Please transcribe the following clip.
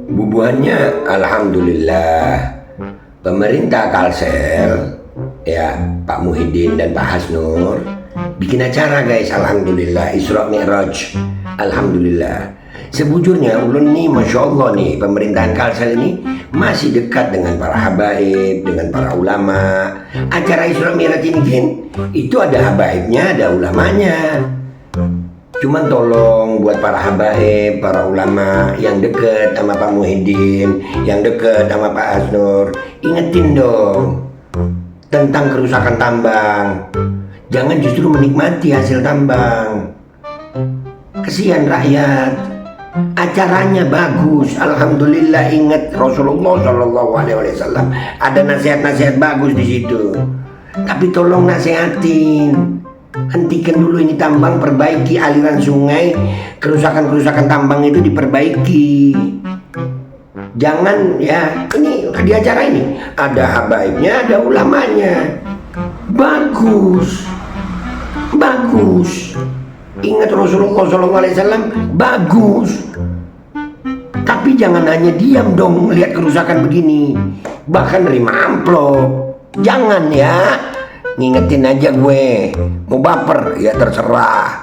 Bubuhannya alhamdulillah pemerintah Kalsel ya, Pak Muhyiddin dan Pak Hasnur bikin acara guys, alhamdulillah Isra Mi'raj. Alhamdulillah. Sebujurnya ulun nih Masya Allah nih, pemerintahan Kalsel ini masih dekat dengan para habaib, dengan para ulama. Acara Isra Mi'raj ini kan, itu ada habaibnya, ada ulamanya. Cuman tolong buat para habaib, para ulama yang deket sama Pak Muhyiddin, yang deket sama Pak Hasnur, ingetin dong tentang kerusakan tambang. Jangan justru menikmati hasil tambang. Kesian rakyat. Acaranya bagus, alhamdulillah. Ingat Rasulullah Shallallahu Alaihi Wasallam ada nasihat-nasihat bagus di situ. Tapi tolong nasihatin. Hentikan dulu ini tambang, perbaiki aliran sungai, kerusakan-kerusakan tambang itu diperbaiki. Jangan ya, ini di acara ini ada habaibnya, ada ulamanya. Bagus, bagus. Ingat Rasulullah SAW, bagus. Tapi jangan hanya diam dong melihat kerusakan begini, bahkan nerima amplop. Jangan ya. Ngingetin aja gue, mau baper ya terserah.